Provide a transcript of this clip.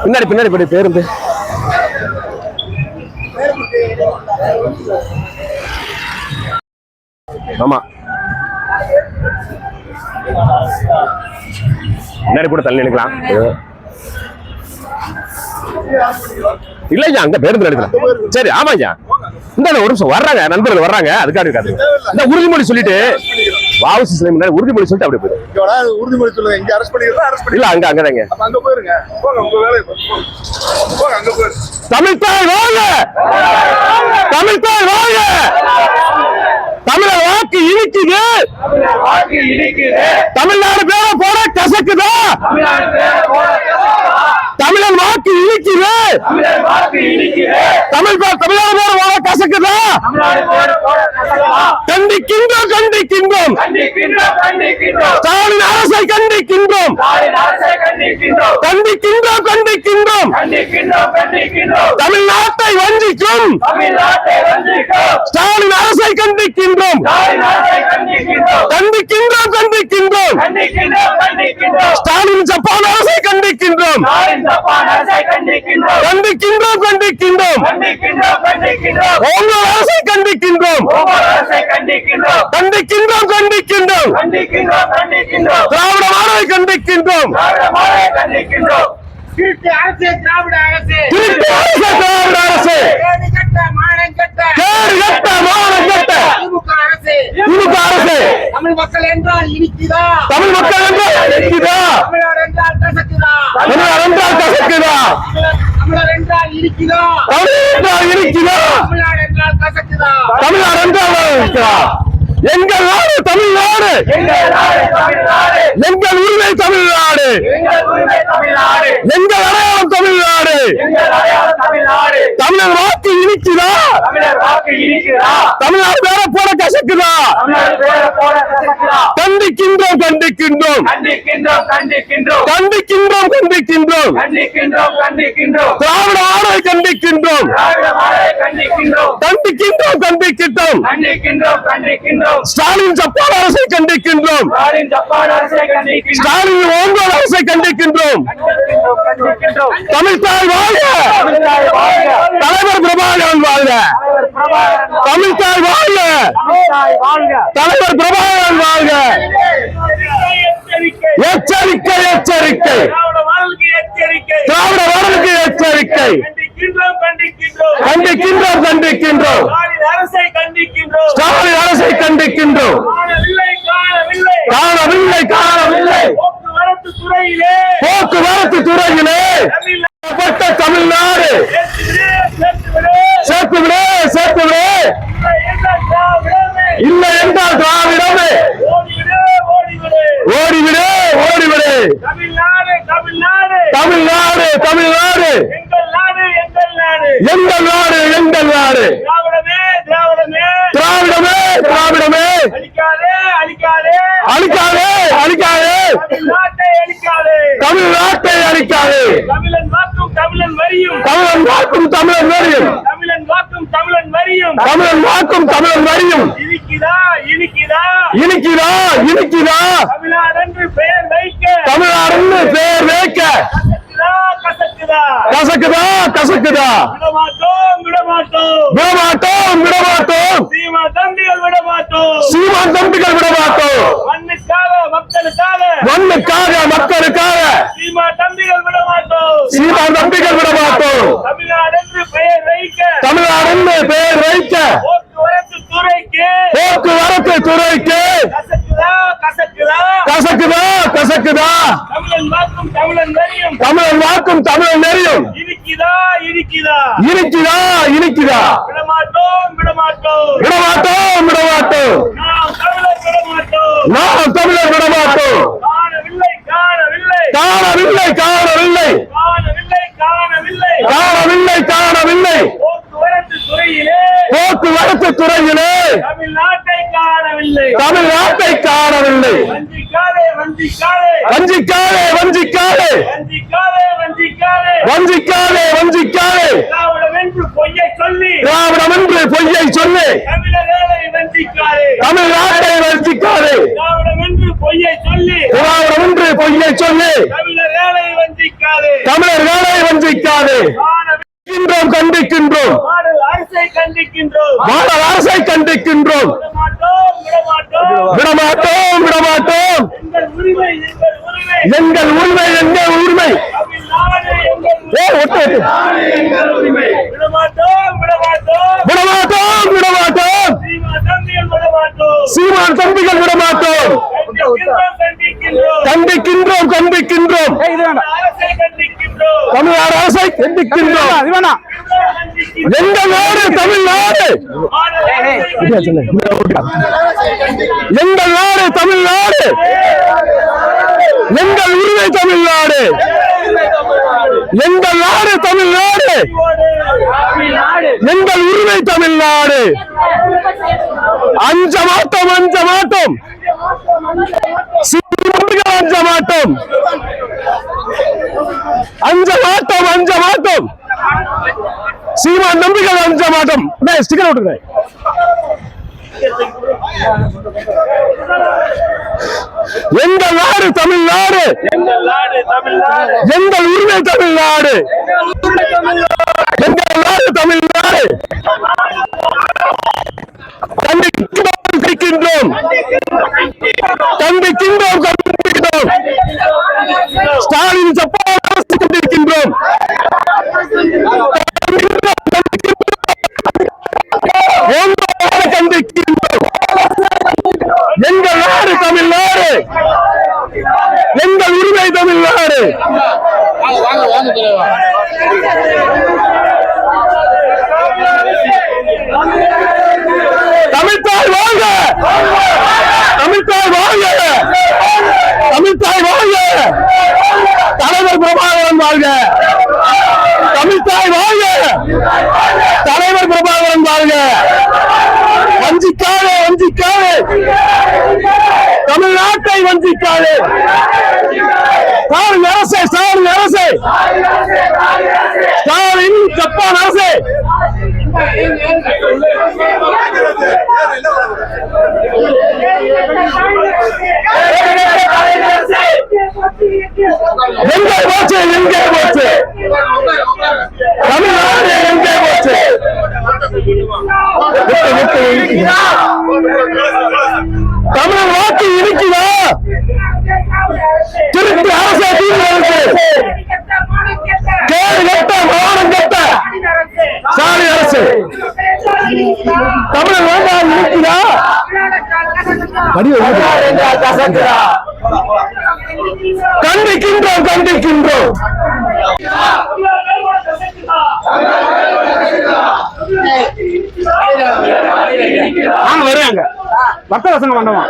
பின்னாடி பின்னாடி படி பேருந்து ஆமா பின்னாடி கூட தள்ளி நினைக்கலாம் இல்லையா அங்க பேருந்து எடுக்கலாம் சரி ஆமாய்யா இந்த ஒரு நிமிஷம் வர்றாங்க நண்பர்கள் வர்றாங்க அதுக்காக இருக்காது இந்த உறுதிமொழி சொல்லிட்டு வாவுசி சிலை முன்னாடி உறுதிமொழி சொல்லிட்டு அப்படி போயிடும் உறுதிமொழி சொல்லுங்க இங்க அரெஸ்ட் பண்ணிடுறோம் இல்ல அங்க அங்கதாங்க அங்க போயிருங்க போங்க உங்க வேலையை போங்க அங்க போய் தமிழ்தாய் வாழ்க தமிழ்தாய் வாழ்க தமிழர் வாக்கு இனிக்குது தமிழ்நாடு பேர போட கசக்குதா தமிழன் வாக்கு இனிக்குது தமிழ்நாடு பேர போட கசக்குதா கண்டிக்கின்றோம் கண்டிக்கின்றோம் ஸ்டாலின் அரசை கண்டிக்கின்றோம் கண்டிக்கின்றோம் கண்டிக்கின்றோம் தமிழ்நாட்டை வஞ்சிக்கும் ஸ்டாலின் அரசை கண்டிக்கின்றோம் கண்டிக்கின்றோம் கண்டிக்கின்றோம் ஸ்டாலின் ஜப்பான் அரசை கண்டிக்கின்றோம் கண்டிக்கின்றோம் கண்டிக்கின்றோம் உங்கள் அரசை கண்டிக்கின்றோம் கண்டிக்கின்றோம் கண்டிக்கின்றோம் திராவிட மாடலை கண்டிக்கின்றோம் திருட்டு அரசு திராவிட அரசு திராவிட அரசு திமுக அரசு தமிழ் மக்கள் என்றால் இனிக்குதா தமிழ் மக்கள் என்றால் இனிக்குதா தமிழர் என்றால் கசக்குதா தமிழர் என்றால் கசக்குதா தமிழர் என்றால் இனிக்குதா தமிழர் என்றால் இனிக்குதா தமிழ்நாடு என்றால் கசக்குதா தமிழ்நாடு என்றால் இனிக்குதா எங்கள் நாடு தமிழ்நாடு எங்கள் உரிமை தமிழ்நாடு எங்கள் அடையாளம் தமிழ்நாடு தமிழர் வாக்கு இனிக்குதா தமிழ்நாடு பேர போட கசக்குதா கண்டிக்கின்றோம் கண்டிக்கின்றோம் கண்டிக்கின்றோம் கண்டிக்கின்றோம் திராவிட மாடலை கண்டிக்கின்றோம் கண்டிக்கின்றோம் கண்டிக்கின்றோம் ஸ்டாலின் ஜப்பான் அரசை கண்டிக்கின்றோம் ஸ்டாலின் ஓங்கோல் அரசை கண்டிக்கின்றோம் தமிழ்தாய் வாழ்க தலைவர் பிரபாகரன் வாழ்க தமிழ்தாய் வாழ்க தலைவர் பிரபாகரன் வாழ்க எச்சரிக்கை எச்சரிக்கை திராவிட மாடலுக்கு எச்சரிக்கை கண்டிக்கின்றோம் கண்டிக்கின்றோம் ஸ்டாலின் அரசை கண்டிக்கின்றோம் காணவில்லை காணவில்லை போக்குவரத்து துறையிலே தமிழ்நாடு சேர்த்து விடு சேர்த்து விடு இல்லை என்றால் திராவிடமே ஓடிவிடு ஓடிவிடு தமிழ்நாடு தமிழ்நாடு எங்கள் நாடு எங்கள் நாடு திராவிடமே திராவிடமே அழிக்காதே அழிக்காதே தமிழ்நாட்டை அழிக்காதே தமிழன் வாக்கும் தமிழன் வரியும் தமிழன் வாக்கும் தமிழன் வரியும் இனிக்குதா இனிக்குதா தமிழ்நாடு பெயர் வைக்க கசக்குதா கசக்குதா விடமாட்டோம் சீமான் தம்பிகள் விடமாட்டோம் மண்ணுக்காக மக்களுக்காக சீமான் தம்பிகள் விடமாட்டோம் தமிழ்நாடு பெயர் வைக்க போக்குவரத்து துறைக்கு கசக்குதா தமிழன் வாக்கும் தமிழன் நெறியும் இனிக்குதா விடமாட்டோம் நாம் தமிழர் விடமாட்டோம் காணவில்லை போக்குவரத்து போக்குவரத்து துறையிலே தமிழ்நாட்டை காணவில்லை தமிழ்நாட்டை காணவில்லை. வஞ்சிக்காதே வஞ்சிக்காதே வஞ்சிக்காதே வஞ்சிக்காதே வஞ்சிக்காதே வஞ்சிக்காதே வஞ்சிக்காதே வஞ்சிக்காதே. திராவிடம் என்று பொய்யை சொல்லி திராவிடம் என்று பொய்யை சொல்லி தமிழர்களை வஞ்சிக்காதே தமிழ்நாட்டை வஞ்சிக்காதே. திராவிடம் என்று பொய்யை சொல்லி திராவிடம் என்று பொய்யை சொல்லி தமிழர்களை வஞ்சிக்காதே தமிழர்களை வஞ்சிக்காதே. கண்டிக்கின்றோம் கண்டிக்கின்றோம். மாடல் அரசை கண்டிக்கின்றோம் மாடல் அரசை கண்டிக்கின்றோம். விடமாட்டோம் விடமாட்டோம் விடமாட்டோம். எங்கள் உரிமை எங்கள் உரிமை எங்கள் உரிமை எங்கள் உரிமை. தமிழ்நாடு எங்கள் ஏ ஒட்டு ஒட்டு. எங்கள் உரிமை விடமாட்டோம் விடமாட்டோம் விடமாட்டோம் விடமாட்டோம். சீமான் தம்பிகள் விடமாட்டோம் சீமான் தம்பிகள் விடமாட்டோம். கண்டிக்கின்றோம் கண்டிக்கின்றோம் கண்டிக்கின்றோம் கண்டிக்கின்றோம். அரசை கண்டிக்கின்றோம் தமிழ்நாடு அரசை கண்டிக்கின்றோம். எங்கள் நாடு தமிழ்நாடு. எங்கள் நாடு தமிழ்நாடு. எங்கள் உரிமை தமிழ்நாடு. எங்கள் நாடு தமிழ்நாடு. எங்கள் உரிமை தமிழ்நாடு. அஞ்ச மாட்டோம் அஞ்ச மாட்டோம். அஞ்ச மாட்டோம் அஞ்ச மாட்டோம் அஞ்ச மாட்டோம். சீமான் நம்பிக்கை அஞ்ச மாட்டோம். ஸ்டிக்கர் விட்டுருங்க. எங்கள் நாடு தமிழ்நாடு. எங்கள் நாடு தமிழ்நாடு எங்கள் உரிமை தமிழ்நாடு. எங்கள் நாடு தமிழ்நாடு. கண்டிக்கின்றோம் கண்டிக்கின்றோம் கண்டிக்கின்றோம். ஸ்டாலின் சப்போர்ட் அரசு கொண்டிருக்கின்றோம். கண்டிக்கின்றோம். எங்கள் நாடு தமிழ்நாடு. எங்கள் உரிமை தமிழ்நாடு. தமிழ்தாய் வாழ்க. தமிழ்தாய் வாழ்க. தமிழ்தாய் வாழ்க. தலைவர் பிரபாகரன் வாழ்க. தமிழ்தாய் வாழ்க. தலைவர் பிரபாகரன் வாழ்க. வஞ்சிக்காதே வஞ்சிக்காதே. தமிழ்நாட்டை வஞ்சிக்காதே. ஸ்டாலின் அரசே ஸ்டாலின் அரசே. ஸ்டாலின் ஜப்பான் அரசே. எங்கே போச்சு எங்கே போச்சு தமிழ்நாடு எங்கே போச்சு? தமிழ் வாக்கு இருக்குதா? திருப்பி அரசே தீர்வு கேடு கட்ட மானம் கட்ட சாலை அரசு தமிழ் வேண்டாம் இருக்குதா? கண்டிக்கின்றோம் கண்டிக்கின்றோம். வருவாங்க பக்த வசனம் பண்ணுவோம்.